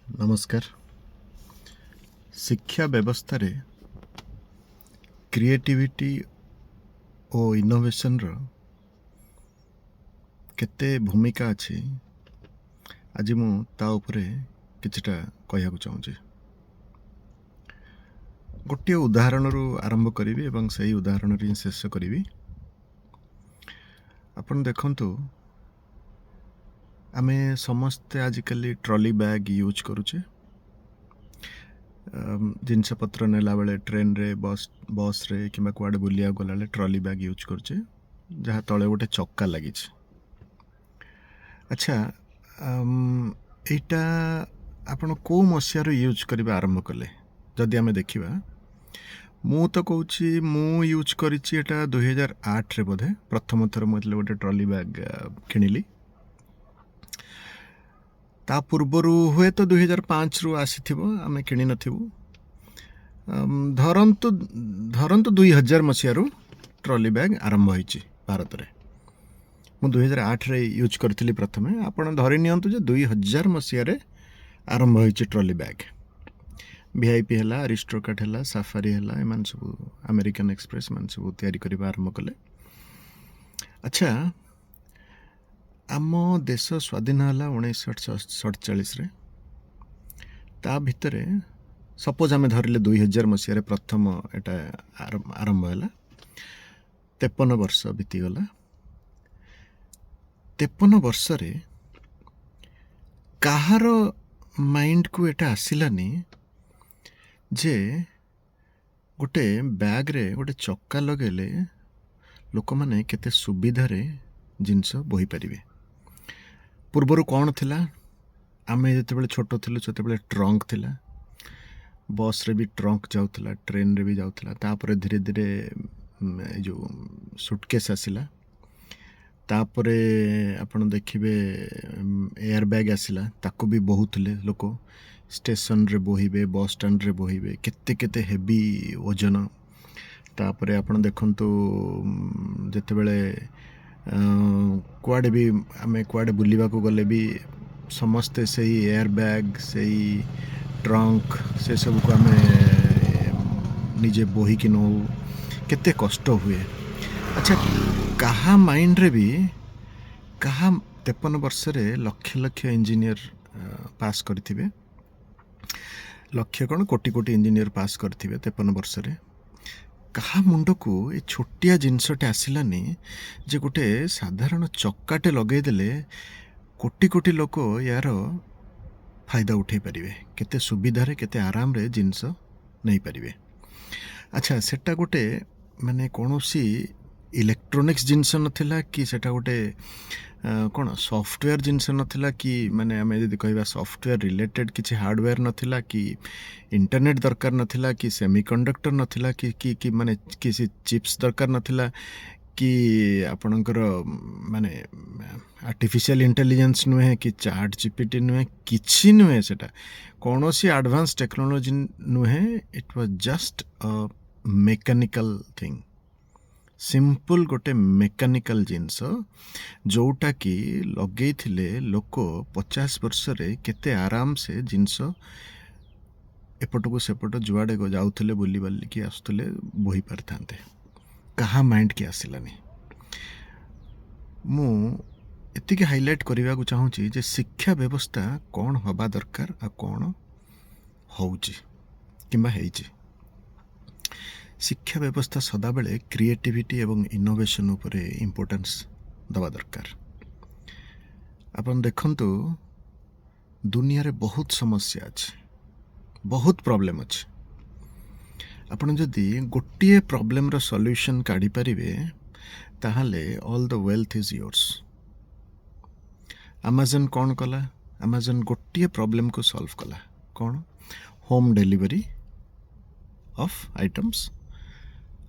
नमस्कार। शिक्षा व्यवस्था रे क्रिएटिविटी और इनोवेशन रो केते भूमिका अछि आज मु ता उपरे किछटा कहया चाहूँ। गोटे उदाहरण रु आरंभ करी एवं सही उदाहरण रे शेष करी। अपन देखंतु आमे समस्ते आजिकली ट्रॉली बैग यूज करूचे। जिनस पत्र नेला बेले ट्रेन रे बस रे किंबा कुआडे बुलिया गला ट्रॉली बैग यूज करचे जहाँ तले गोटे चक्का लगी। अच्छा, एटा आपण को मसियार यूज करबा आरंभ कले जदि आमे देखिबा मु तो कहूँ मु यूज करिछि एटा 2008 रे बोधे प्रथम थर मतलब गोटे ट्रॉली बैग किनिली। ता पूर्वरु हुए तो 2005 रु आसीथिबो आमे किनि नथिबु। धरंतु 2000 मसियारू ट्रॉली बैग आरंभ होइछि भारत रे। मु 2008 रे यूज करथिली प्रथमे। आपण धरि नियंतु जे 2000 मसिया रे आरंभ होइछि ट्रॉली बैग। वीआईपी हला, अरिस्टोकाट हला, सफारी हला, एमान सब अमेरिकन एक्सप्रेस मान सब तयारी करबा आरंभ कले। अच्छा, आम देश स्वाधीन हला 1947 रे। ता भितरे सपोज आमे धरले 2000 मसिया रे प्रथम एटा आरंभ हला। 53 वर्ष बीती गला। 53 वर्ष रे काहार माइंड को एटा आसिलानी जे गोटे बैग रे गोटे चक्का लगेले लोक माने केते सुविधा रे जिनस बोही परिबे। पूर्वरु कौन थिला आमे जेतेबेले छोटो थिलु सेतेबेले ट्रंक थिला। बस रे भी ट्रंक जाउथला, ट्रेन रे भी जाउथला। तापरे धीरे धीरे जो सुटकेस आसिला। तापरे आपण देखिबे एयर बैग आसिला, ताको भी बहुतले लोक स्टेशन रे बोहिबे, बस स्टैंड रे बोहिबे केते केते हेवी वजन। तापरे आपण देखंतु जेतेबेले कुआडे भी आमे कुआडे बुलिबा को गले भी समस्ते सही एयर बैग सही ट्रंक से सब को आमे निजे बोही कि नो केते कष्ट हुए। अच्छा, कहा माइंड रे भी कहा 53 वर्ष रे लक्ष लक्ष इंजीनियर पास करथिबे। लक्ष्य कौन कोटी कोटी इंजीनियर पास करथिबे 53 वर्ष रे। कहा मुंड को ये छोटिया जिनसटे आसिलानी जे गोटे साधारण चक्काटे लगे देले कोटी कोटी लोक यार फायदा उठे पारिबे, केते सुविधा रे केते आराम रे जिनस नहीं पारिबे। अच्छा, सेटा गोटे माने कोनोसी इलेक्ट्रोनिक्स जिनस नथिला कि सेटा गोटे कौन सॉफ्टवेयर जिनस नथिला कि माने आमे यदि कहबा सॉफ्टवेयर रिलेटेड किछि हार्डवेयर नथिला कि इंटरनेट दरकार नथिला कि सेमीकंडक्टर नथिला कि माने किसी चिप्स दरकार नथिला कि आपणकर माने आर्टिफिशियल इंटेलिजेंस नुहे कि चैट जीपीटी नुहे किछि नुहे। सेटा कोनोसी एडवांस टेक्नोलॉजी नुहे। It was just a mechanical thing, simple गोटे मेकानिकल जिनस जोटा कि लगे थिले लोक 50 वर्ष रे केते आराम से जिनस एपट को सेपट जुआडे को जाउथले बुली बाली कि आसुथले बोही पारथांते। कहा माइंड के आसिलानी। मु एतिके हाइलाइट करबा को चाहूची जे शिक्षा व्यवस्था कौन हबा दरकार आ कौन होउची किंबा हेइची। शिक्षा व्यवस्था सदा बेले क्रिएटिविटी एवं इनोवेशन उपरे इंपोर्टेंस दबा दरकार। अपन देखंतु दुनिया रे बहुत समस्या अछि, बहुत प्रॉब्लम अछि। आपण जदि गोटिए प्रॉब्लम रो सॉल्यूशन काढी परिबे ताहाले all the wealth is yours. Amazon कौन कला? अमेज़न गोटिए प्रॉब्लम को सॉल्व कला। कौन? होम डिलीवरी ऑफ आइटम्स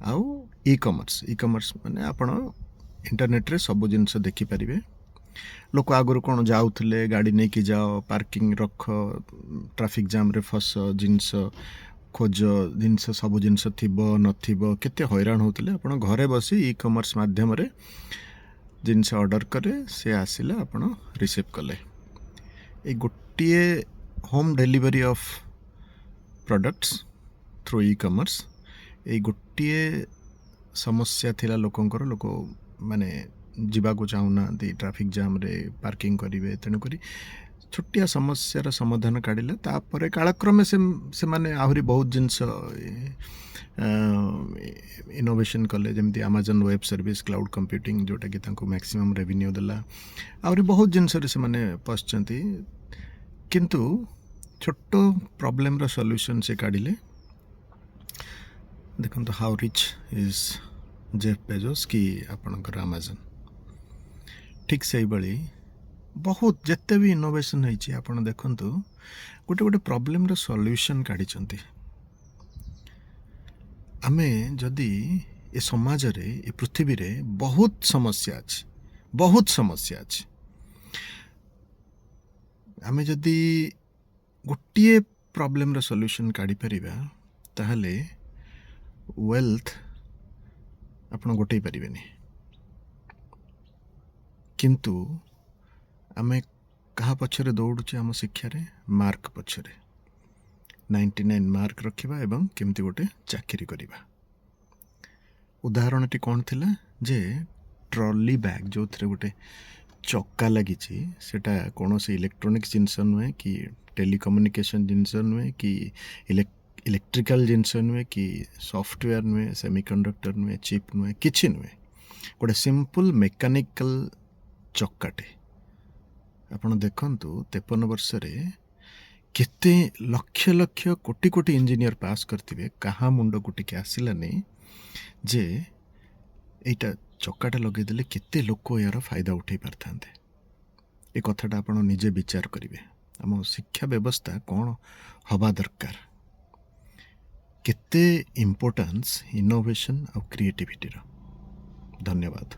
आउ ई कॉमर्स माने आपण इंटरनेट रे सब जिनस देखि परिबे। लोक आगुरु कौन जाउथले गाड़ी नहीं कि जाओ, पार्किंग रख, ट्रैफिक जाम रे फस, जिनस खोज, जिनस सब जिनस थिबो नथिबो केते हैरान होतले। आपण घरे बसी ई कॉमर्स माध्यम रे जिनस ऑर्डर करे से आसिला आपण रिसीव कले। ए गोटिए home delivery of products through e commerce ଏଇ ଗୋଟିଏ ସମସ୍ୟା ଥିଲା ଲୋକଙ୍କର। ଲୋକ ମାନେ ଯିବାକୁ ଚାହୁଁନାହାନ୍ତି, ଟ୍ରାଫିକ୍ ଜାମ୍ରେ ପାର୍କିଂ କରିବେ, ତେଣୁକରି ଛୋଟିଆ ସମସ୍ୟାର ସମାଧାନ କାଢ଼ିଲେ। ତାପରେ କାଳକ୍ରମେ ସେମାନେ ଆହୁରି ବହୁତ ଜିନିଷ ଇନୋଭେସନ୍ କଲେ, ଯେମିତି ଆମାଜନ୍ ୱେବ୍ ସର୍ଭିସ୍, କ୍ଲାଉଡ଼୍ କମ୍ପ୍ୟୁଟିଂ, ଯେଉଁଟାକି ତାଙ୍କୁ ମ୍ୟାକ୍ସିମମ୍ ରେଭିନ୍ୟୁ ଦେଲା। ଆହୁରି ବହୁତ ଜିନିଷରେ ସେମାନେ ପଶିଛନ୍ତି, କିନ୍ତୁ ଛୋଟ ପ୍ରୋବ୍ଲେମର ସଲ୍ୟୁସନ୍ ସେ କାଢ଼ିଲେ। ଦେଖନ୍ତୁ ହାଉ ରିଚ୍ ଇଜ୍ ଜେଫ୍ ବେଜୋସ୍ କି ଆପଣଙ୍କର ଆମାଜନ୍। ଠିକ୍ ସେଇଭଳି ବହୁତ ଯେତେ ବି ଇନୋଭେସନ୍ ହେଇଛି, ଆପଣ ଦେଖନ୍ତୁ ଗୋଟେ ଗୋଟେ ପ୍ରୋବ୍ଲେମର ସଲ୍ୟୁସନ୍ କାଢ଼ିଛନ୍ତି। ଆମେ ଯଦି ଏ ସମାଜରେ, ଏ ପୃଥିବୀରେ ବହୁତ ସମସ୍ୟା ଅଛି। ଆମେ ଯଦି ଗୋଟିଏ ପ୍ରୋବ୍ଲେମର ସଲ୍ୟୁସନ୍ କାଢ଼ିପାରିବା, ତାହେଲେ ୱେଲ୍ଥ ଆପଣ ଗୋଟେଇ ପାରିବେନି। କିନ୍ତୁ ଆମେ କାହା ପଛରେ ଦୌଡ଼ୁଛେ? ଆମ ଶିକ୍ଷାରେ ମାର୍କ ପଛରେ। 99 ମାର୍କ ରଖିବା ଏବଂ କେମିତି ଗୋଟେ ଚାକିରି କରିବା। ଉଦାହରଣଟି କ'ଣ ଥିଲା? ଯେ ଟ୍ରଲି ବ୍ୟାଗ୍ ଯେଉଁଥିରେ ଗୋଟେ ଚକା ଲାଗିଛି, ସେଟା କୌଣସି ଇଲେକ୍ଟ୍ରୋନିକ୍ସ ଜିନିଷ ନୁହେଁ, କି ଟେଲିକମ୍ୟୁନିକେସନ୍ ଜିନିଷ ନୁହେଁ, କି ଇଲେକ୍ଟ୍ରିକାଲ ଜିନିଷ ନୁହେଁ, କି ସଫ୍ଟୱେର୍ ନୁହେଁ, ସେମିକଣ୍ଡକ୍ଟର ନୁହେଁ, ଚିପ୍ ନୁହେଁ, କିଛି ନୁହେଁ। ଗୋଟେ ସିମ୍ପଲ୍ ମେକାନିକାଲ ଚକାଟେ। ଆପଣ ଦେଖନ୍ତୁ 53 ବର୍ଷରେ କେତେ ଲକ୍ଷ ଲକ୍ଷ କୋଟି କୋଟି ଇଞ୍ଜିନିୟର ପାସ୍ କରିଥିବେ, କାହା ମୁଣ୍ଡକୁ ଟିକେ ଆସିଲାନି ଯେ ଏଇଟା ଚକାଟା ଲଗେଇଦେଲେ କେତେ ଲୋକ ଏହାର ଫାଇଦା ଉଠାଇ ପାରିଥାନ୍ତେ। ଏ କଥାଟା ଆପଣ ନିଜେ ବିଚାର କରିବେ। ଆମ ଶିକ୍ଷା ବ୍ୟବସ୍ଥା କ'ଣ ହେବା ଦରକାର, କେତେ ଇମ୍ପୋର୍ଟାନ୍ସ ଇନୋଭେସନ୍ ଆଉ କ୍ରିଏଟିଭିଟିର। ଧନ୍ୟବାଦ।